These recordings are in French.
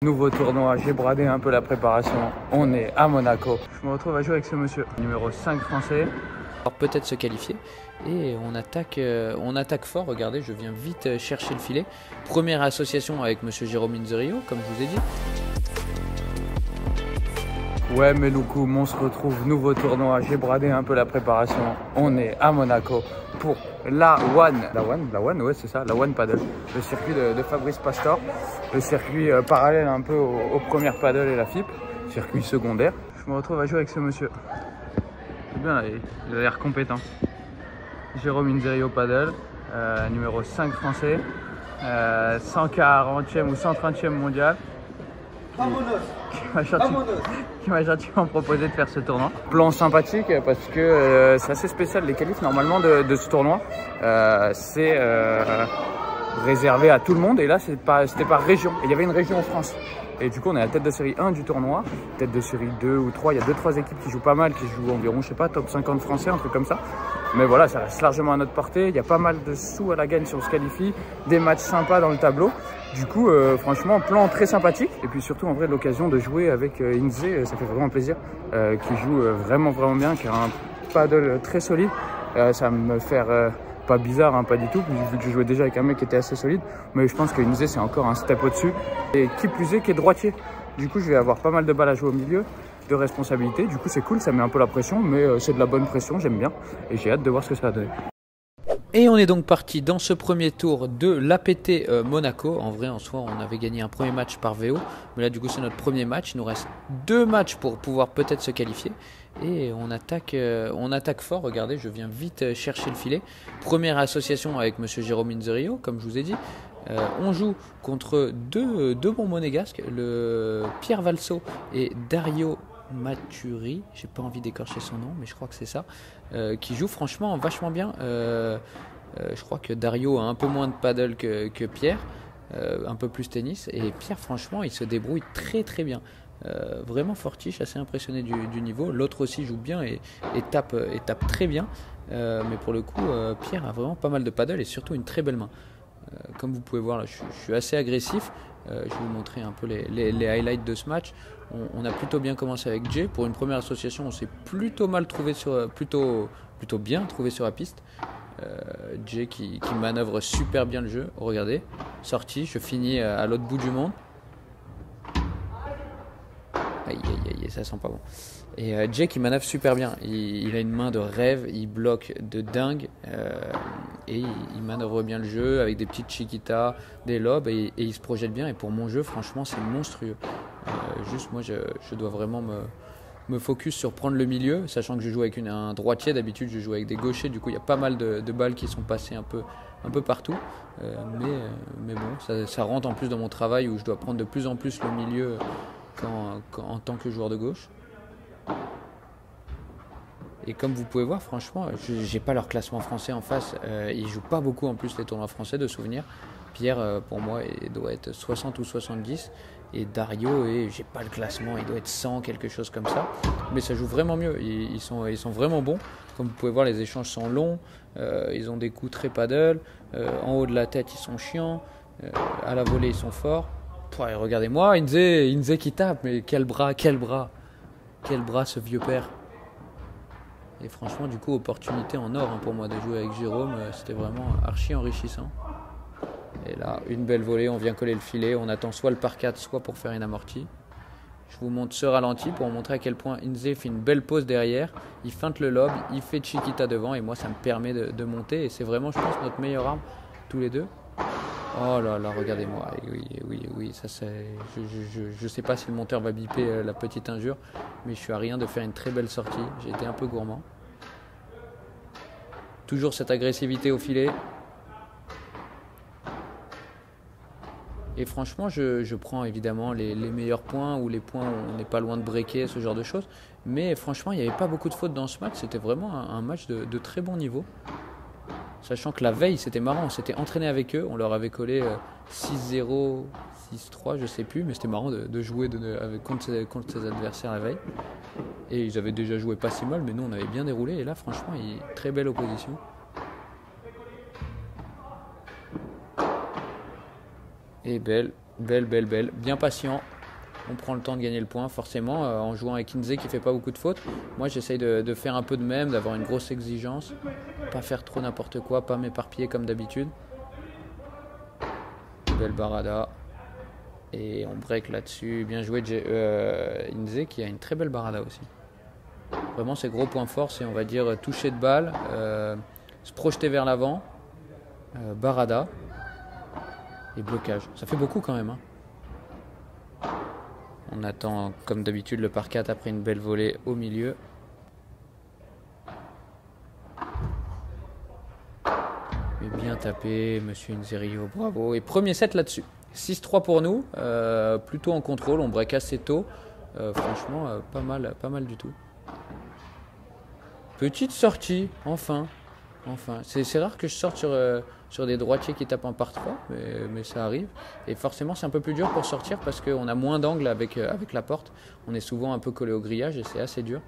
Nouveau tournoi, j'ai bradé un peu la préparation, on est à Monaco. Je me retrouve à jouer avec ce monsieur, numéro 5 français. Peut-être se qualifier et on attaque fort. Regardez, je viens vite chercher le filet. Première association avec monsieur Jérôme Inzerio, comme je vous ai dit. Ouais Meloukou, on se retrouve, nouveau tournoi, j'ai bradé un peu la préparation, on est à Monaco pour la One, ouais c'est ça, la One Paddle, le circuit de Fabrice Pastor, le circuit parallèle un peu aux premières paddles et la FIP, circuit secondaire. Je me retrouve à jouer avec ce monsieur, c'est bien là, il a l'air compétent. Jérôme Inzerio Paddle, numéro 5 français, 140e ou 130e mondial. Qui m'a gentiment proposé de faire ce tournoi. Plan sympathique parce que c'est assez spécial les qualifs normalement de ce tournoi. C'est réservé à tout le monde et là c'était par région. Et il y avait une région en France. Et du coup on est à la tête de série 1 du tournoi, tête de série 2 ou 3, il y a 2-3 équipes qui jouent pas mal, qui jouent environ, je sais pas, top 50 français, un truc comme ça. Mais voilà, ça reste largement à notre portée, il y a pas mal de sous à la gagne si on se qualifie, des matchs sympas dans le tableau. Du coup, franchement, plan très sympathique. Et puis surtout, en vrai, l'occasion de jouer avec Inze, ça fait vraiment plaisir, qui joue vraiment bien, qui a un paddle très solide. Ça va me faire... pas bizarre, hein, pas du tout, vu que je jouais déjà avec un mec qui était assez solide, mais je pense que Inze c'est encore un step au-dessus. Et qui plus est, qui est droitier. Du coup, je vais avoir pas mal de balles à jouer au milieu, de responsabilité. Du coup, c'est cool, ça met un peu la pression, mais c'est de la bonne pression, j'aime bien. Et j'ai hâte de voir ce que ça va donner. Et on est donc parti dans ce premier tour de l'APT Monaco. En vrai, en soi, on avait gagné un premier match par VO. Mais là, du coup, c'est notre premier match. Il nous reste 2 matchs pour pouvoir peut-être se qualifier. Et on attaque fort. Regardez, je viens vite chercher le filet. Première association avec monsieur Jérôme Inzerio, comme je vous ai dit. On joue contre deux bons monégasques, le Pierre Valso et Dario Maturi, j'ai pas envie d'écorcher son nom, mais je crois que c'est ça, qui joue franchement vachement bien. Je crois que Dario a un peu moins de paddle que Pierre, un peu plus tennis, et Pierre franchement il se débrouille très bien. Vraiment fortiche, assez impressionné du niveau. L'autre aussi joue bien et tape très bien, mais pour le coup Pierre a vraiment pas mal de paddle et surtout une très belle main. Comme vous pouvez voir là, je suis assez agressif. Je vais vous montrer un peu les highlights de ce match. On a plutôt bien commencé avec Jay. Pour une première association, on s'est plutôt bien trouvé sur la piste. Jay qui manœuvre super bien le jeu. Regardez, sorti, je finis à l'autre bout du monde. Aïe, ça sent pas bon. Et Jay qui manœuvre super bien. Il a une main de rêve, il bloque de dingue. Et il manœuvre bien le jeu avec des petites chiquitas, des lobes, et il se projette bien. Et pour mon jeu, franchement, c'est monstrueux. Juste, moi, je dois vraiment me focus sur prendre le milieu, sachant que je joue avec un droitier. D'habitude, je joue avec des gauchers. Du coup, il y a pas mal de balles qui sont passées un peu partout. Mais bon, ça rentre en plus dans mon travail où je dois prendre de plus en plus le milieu en tant que joueur de gauche. Et comme vous pouvez voir, franchement, j'ai pas leur classement français en face. Ils jouent pas beaucoup en plus les tournois français de souvenirs. Pierre, pour moi, il doit être 60 ou 70. Et Dario, j'ai pas le classement, il doit être 100, quelque chose comme ça. Mais ça joue vraiment mieux. Ils sont vraiment bons. Comme vous pouvez voir, les échanges sont longs. Ils ont des coups très paddle. En haut de la tête, ils sont chiants. À la volée, ils sont forts. Regardez-moi, Inze qui tape. Mais quel bras ce vieux père. Et franchement, du coup, opportunité en or pour moi de jouer avec Jérôme. C'était vraiment archi enrichissant. Et là, une belle volée, on vient coller le filet. On attend soit le par 4, soit pour faire une amortie. Je vous montre ce ralenti pour vous montrer à quel point Inze fait une belle pause derrière. Il feinte le lob, il fait chiquita devant. Et moi, ça me permet de monter. Et c'est vraiment, je pense, notre meilleure arme, tous les deux. Oh là là, regardez-moi. Oui, ça c'est. Je sais pas si le monteur va biper la petite injure, mais je suis à rien de faire une très belle sortie. J'ai été un peu gourmand. Toujours cette agressivité au filet. Et franchement, je prends évidemment les meilleurs points ou les points où on n'est pas loin de breaker, ce genre de choses. Mais franchement, il n'y avait pas beaucoup de fautes dans ce match. C'était vraiment un match de très bon niveau. Sachant que la veille, c'était marrant, on s'était entraîné avec eux, on leur avait collé 6-0, 6-3, je sais plus, mais c'était marrant de jouer contre ses adversaires la veille. Et ils avaient déjà joué pas si mal, mais nous on avait bien déroulé, et là franchement, très belle opposition. Et belle Belle, belle, belle. Bien patient. On prend le temps de gagner le point, forcément, en jouant avec Inze qui fait pas beaucoup de fautes. Moi, j'essaye de faire un peu de même, d'avoir une grosse exigence. Pas faire trop n'importe quoi, pas m'éparpiller comme d'habitude. Belle barada. Et on break là-dessus. Bien joué Inze qui a une très belle barada aussi. Vraiment, ses gros points forts, c'est, on va dire, toucher de balle, se projeter vers l'avant, barada et blocage. Ça fait beaucoup quand même, hein. On attend, comme d'habitude, le par 4 après une belle volée au milieu. Mais bien tapé, monsieur Inzerio, bravo. Et premier set là-dessus. 6-3 pour nous, plutôt en contrôle, on break assez tôt. Franchement, pas mal du tout. Petite sortie, enfin. C'est rare que je sorte sur des droitiers qui tapent en par 3, mais ça arrive. Et forcément, c'est un peu plus dur pour sortir parce qu'on a moins d'angle avec la porte. On est souvent un peu collé au grillage et c'est assez dur.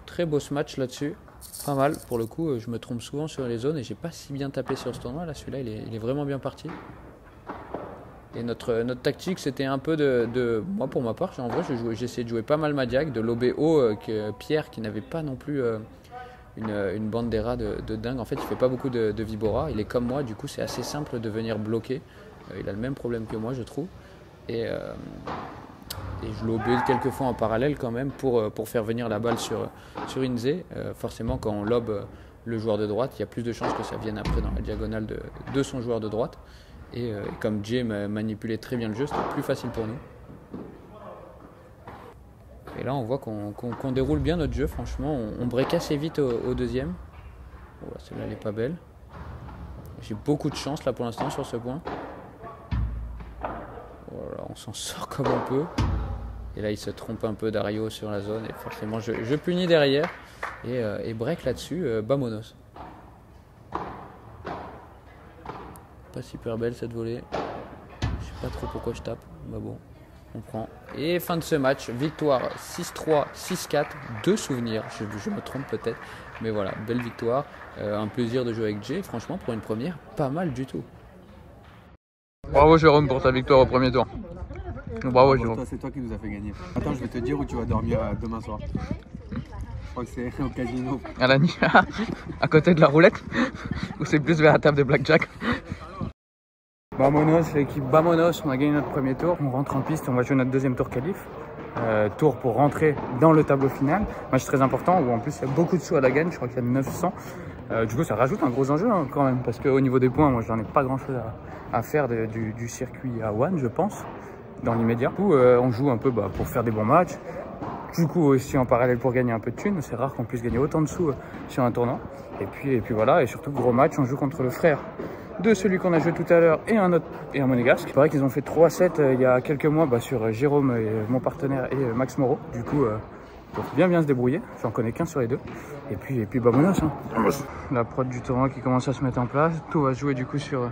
Très beau match là-dessus. Pas mal. Pour le coup, je me trompe souvent sur les zones et j'ai pas si bien tapé sur ce tournoi. Là, celui-là, il est vraiment bien parti. Et notre tactique, c'était un peu moi, pour ma part, en vrai, j'essayais de jouer pas mal Madiac, de lober haut que Pierre, qui n'avait pas non plus une bandera de dingue. En fait, il fait pas beaucoup de vibora. Il est comme moi, du coup, c'est assez simple de venir bloquer. Il a le même problème que moi, je trouve. Et je lobais quelques fois en parallèle quand même pour faire venir la balle sur Inze. Forcément, quand on lobe le joueur de droite, il y a plus de chances que ça vienne après dans la diagonale de son joueur de droite. Et comme Jay manipulait très bien le jeu, c'était plus facile pour nous. Et là, on voit qu'on déroule bien notre jeu, franchement. On break assez vite au deuxième. Oh, celle-là, elle n'est pas belle. J'ai beaucoup de chance là pour l'instant sur ce point. Voilà, on s'en sort comme on peut. Et là, il se trompe un peu Dario sur la zone. Et forcément, je punis derrière. Et break là-dessus, Bamonos. Pas super belle cette volée. Je sais pas trop pourquoi je tape. Bah bon, on prend. Et fin de ce match, victoire 6-3, 6-4. Deux souvenirs, je me trompe peut-être. Mais voilà, belle victoire. Un plaisir de jouer avec Jay. Franchement, pour une première, pas mal du tout. Bravo Jérôme pour ta victoire au premier tour. Bravo Jérôme. C'est toi qui nous a fait gagner. Attends, je vais te dire où tu vas dormir demain soir. Je crois que c'est au casino. À la nuit, à côté de la roulette. Ou c'est plus vers la table de blackjack. Bamonos, l'équipe Bamonos, on a gagné notre premier tour. On rentre en piste, on va jouer notre deuxième tour qualif. Tour pour rentrer dans le tableau final. Match très important où en plus il y a beaucoup de sous à la gagne, je crois qu'il y a 900. Du coup ça rajoute un gros enjeu quand même, parce qu'au niveau des points, moi j'en ai pas grand chose à faire du circuit à One, je pense, dans l'immédiat. Du coup on joue un peu pour faire des bons matchs. Du coup aussi en parallèle pour gagner un peu de thunes. C'est rare qu'on puisse gagner autant de sous sur un tournoi. Et puis voilà, et surtout gros match, on joue contre le frère de celui qu'on a joué tout à l'heure et un monégasque. C'est vrai qu'ils ont fait 3-7 il y a quelques mois sur Jérôme, mon partenaire, et Max Moreau. Du coup, il faut bien se débrouiller. J'en connais qu'un sur les deux. Et puis Bamonos. Hein. La prod du tournoi qui commence à se mettre en place. Tout va se jouer du coup sur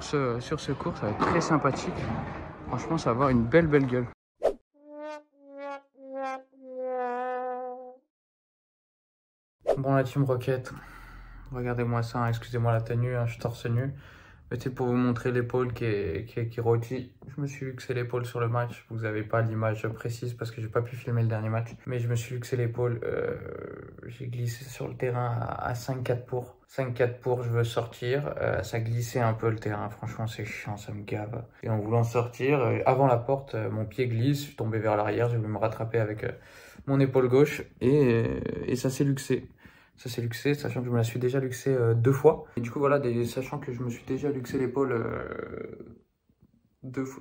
ce cours. Ça va être très sympathique. Franchement, ça va avoir une belle gueule. Bon, la Team Rocket. Regardez-moi ça, hein. Excusez-moi la tenue, hein, je suis torse nu. Mais c'est pour vous montrer l'épaule qui rôtit. Je me suis luxé l'épaule sur le match. Vous n'avez pas l'image précise parce que j'ai pas pu filmer le dernier match. Mais je me suis luxé l'épaule. J'ai glissé sur le terrain à 5-4 pour. 5-4 pour, je veux sortir. Ça glissait un peu le terrain. Franchement, c'est chiant, ça me gave. Et en voulant sortir, avant la porte, mon pied glisse. Je suis tombé vers l'arrière. Je vais me rattraper avec mon épaule gauche. Et ça s'est luxé. Ça s'est luxé, sachant que je me la suis déjà luxé 2 fois. Et du coup, voilà, sachant que je me suis déjà luxé l'épaule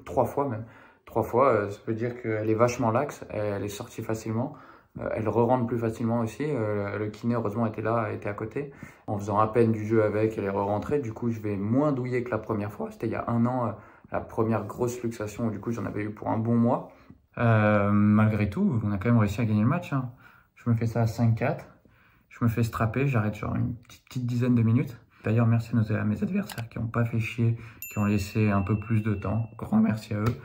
3 fois même. 3 fois, ça veut dire qu'elle est vachement laxe, elle est sortie facilement. Elle re-rentre plus facilement aussi. Le kiné, heureusement, était là, était à côté. En faisant à peine du jeu avec, elle est re-rentrée. Du coup, je vais moins douiller que la première fois. C'était il y a 1 an, la première grosse luxation. Du coup, j'en avais eu pour un bon mois. Malgré tout, on a quand même réussi à gagner le match. Hein. Je me fais ça à 5-4. Je me fais strapper, j'arrête genre une petite dizaine de minutes. D'ailleurs, merci à mes adversaires qui n'ont pas fait chier, qui ont laissé un peu plus de temps. Grand merci à eux.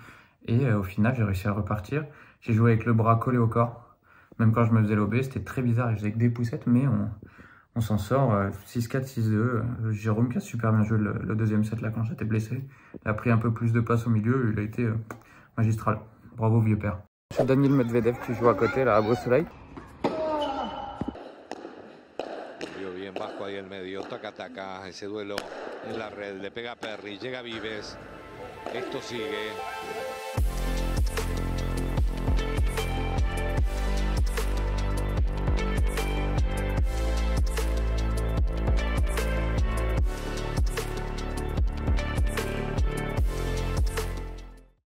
Et au final, j'ai réussi à repartir. J'ai joué avec le bras collé au corps. Même quand je me faisais lober, c'était très bizarre. Je faisais que des poussettes, mais On s'en sort 6-4, 6-2. Jérôme qui a super bien joué le deuxième set là quand j'étais blessé. Il a pris un peu plus de place au milieu, il a été magistral. Bravo vieux père. C'est Daniil Medvedev qui joue à côté là à beau soleil. Bien bajo ahí el medio, taca, ese duelo en la red, le pega Perry, llega Vives, esto sigue.